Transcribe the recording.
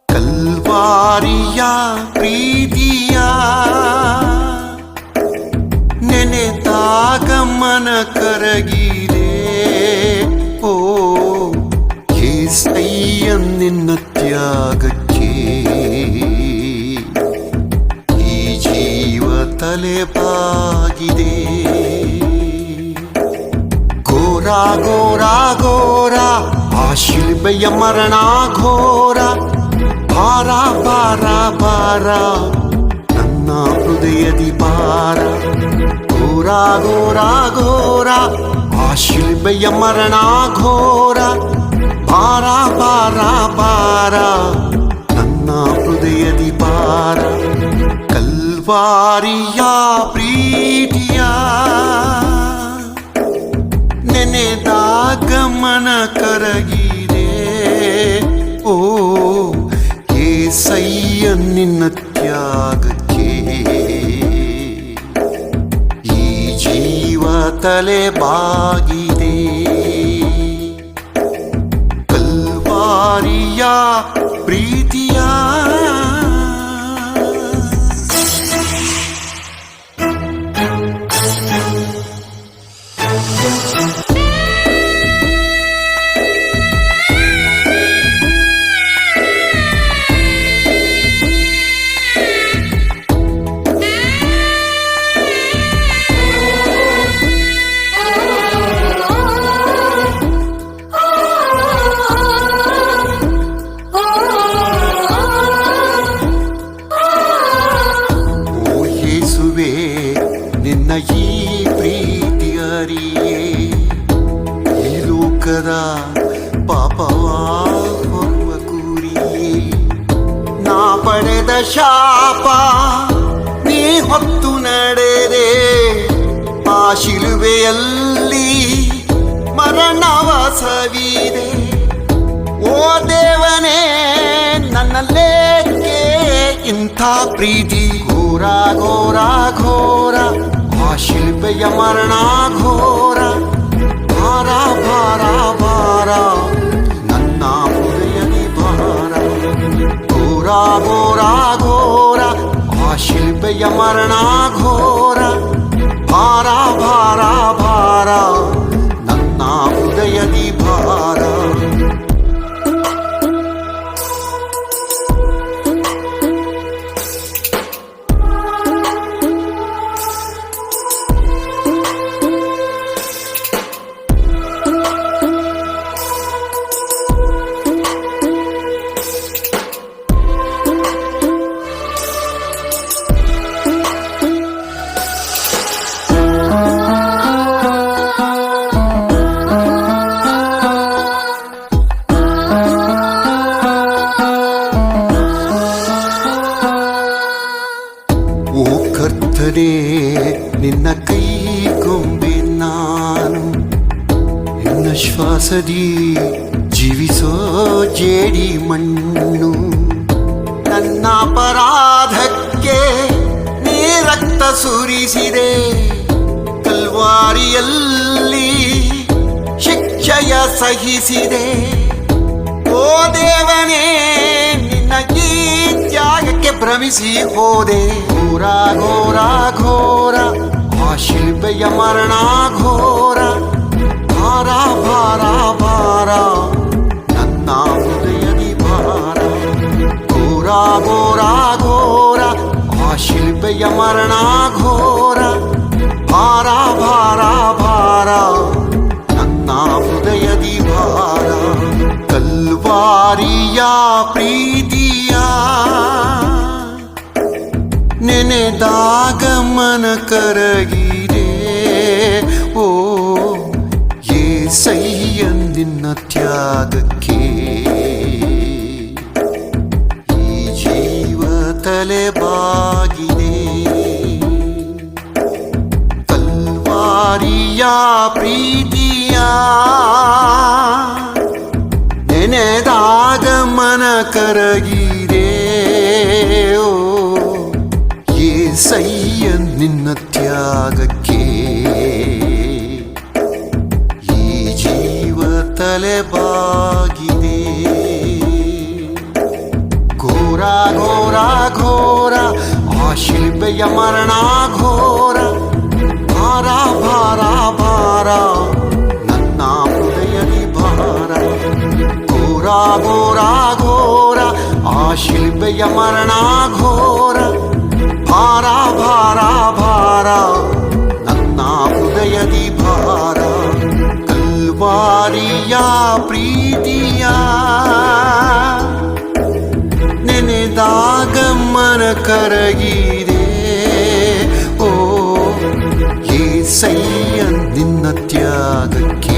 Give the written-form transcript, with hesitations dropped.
ಕಲ್ವಾರಿಯ ಪ್ರೀತಿಯ ನೆನೆದಾಗ ಮನ ಕರಗಿದೆ. ಓ ಏಸಯ್ಯ ನಿನ್ನ ತ್ಯಾಗಕ್ಕೆ ಈ ಜೀವ ತಲೆಬಾಗಿದೆ. ಘೋರ ಘೋರ ಘೋರ ಆ ಶಿಲ್ಬೆಯ ಮರಣ ಘೋರ. ಭಾರ ಭಾರ ಭಾರ ನನ್ನ ಹೃದಯದಿ ಭಾರ. ಘೋರ ಘೋರ ಘೋರ ಆ ಶಿಲ್ಬೆಯ ಮರಣ ಘೋರ. ಭಾರ ಭಾರ ಭಾರ ನನ್ನ ಹೃದಯದಿ ಭಾರ. ಕಲ್ವಾರಿಯ ಪ್ರೀತಿಯ ನೆನೆದಾಗ ಮನ ಕರಗಿದೆ. ಓ ಏಸಯ್ಯ ನಿನ್ನ ತ್ಯಾಗಕ್ಕೆ ಈ ಜೀವ ತಲೆಬಾಗಿದೆ. ಕಲ್ವಾರಿಯ ಪ್ರೀತಿಯ ನಿನ್ನ ಈ ಪ್ರೀತಿ ಅರಿಯೇ ಈ ಲೋಕದ ಪಾಪವ ಹೊರುವ ಕೂರಿಯೇ. ನಾ ಪಡೆದ ಶಾಪ ನೀ ಹೊತ್ತು ನಡೆದೆ. ಆ ಶಿಲುಬೆಯಲ್ಲಿ ಮರಣವ ಸವಿದೆ. ಓ ದೇವನೇ ನನ್ನಲ್ಲೇಕೆ ಇಂಥ ಪ್ರೀತಿ. ಘೋರ ಘೋರ ಘೋರ ಆ ಶಿಲ್ಬೆಯ ಮರಣ ಘೋರ. ಭಾರ ಭಾರ ಭಾರ ನನ್ನ ಹೃದಯದಿ ಭಾರ. ಘೋರ ಘೋರ ಘೋರ ಆ ಶಿಲ್ಬೆಯ ಮರಣ ಘೋರ. ಭಾರ ಭಾರ ಭಾರ ನನ್ನ ಹೃದಯದಿ ಭಾರ. ಓ ಕರ್ತನೇ ನಿನ್ನ ಕೈ ಗೊಂಬೆ ನಾನು. ನಿನ್ನ ಶ್ವಾಸದಿ ಜೀವಿಸೋ ಜೇಡಿ ಮಣ್ಣು. ನನ್ನ ಅಪರಾಧಕ್ಕೆ ನೀ ರಕ್ತ ಸುರಿಸಿದೆ. ಕಲ್ವಾರಿಯಲ್ಲಿ ಶಿಕ್ಷೆಯ ಸಹಿಸಿದೆ. ಓ ದೇವನೇ ನಿನ್ನ ಈ ತ್ಯಾಗಕ್ಕೆ ಭ್ರಮಿಸಿ ಹೋದೆ. ಘೋರ ಘೋರ ಘೋರ ಆ ಶಿಲ್ಬೆಯ ಮರಣ ಘೋರ. ಭಾರ ಭಾರ ಭಾರ ನನ್ನ ಹೃದಯದಿ ಭಾರ. ಘೋರ ಘೋರ ಘೋರ ಆ ಶಿಲ್ಬೆಯ ಮರಣ ಘೋರ. ಭಾರ ಭಾರ ಭಾರ ನನ್ನ ಹೃದಯದಿ ಭಾರ. ಕಲ್ವಾರಿಯ ಪ್ರೀತಿಯ ನೆನೆದಾಗ ಮನ ಕರಗಿದೆ. ಓ ಏಸಯ್ಯ ನಿನ್ನ ತ್ಯಾಗಕ್ಕೆ ಈ ಜೀವ ತಲೆಬಾಗಿದೆ. ಕಲ್ವಾರಿಯ ಪ್ರೀತಿಯ ನೆನೆದಾಗ ಮನ ಕರಗಿದೆ. ಓ ಏಸಯ್ಯ ನಿನ್ನ ತ್ಯಾಗಕ್ಕೆ ಈ ಜೀವ ತಲೆಬಾಗಿದೆ. ಘೋರ ಘೋರ ಘೋರ ಆ ಶಿಲ್ಪೆಯ ಮರಣ ಘೋರ. ಭಾರ ಭಾರ ಭಾರ ನನ್ನ ಹೃದಯದಿ ಭಾರ. ಘೋರ ಘೋರ ಘೋರ ಆ ಶಿಲ್ಪೆಯ ಮರಣ ಘೋರ. ಭಾರ ಭಾರ ಭಾರ ನನ್ನ ಹೃದಯದಿ ಭಾರ. ಕಲ್ವಾರಿಯ ಪ್ರೀತಿಯ ನೆನೆದಾಗ ಮನ ಕರಗಿದೆ. ಓ ಏಸಯ್ಯ ನಿನ್ನ ತ್ಯಾಗಕ್ಕೆ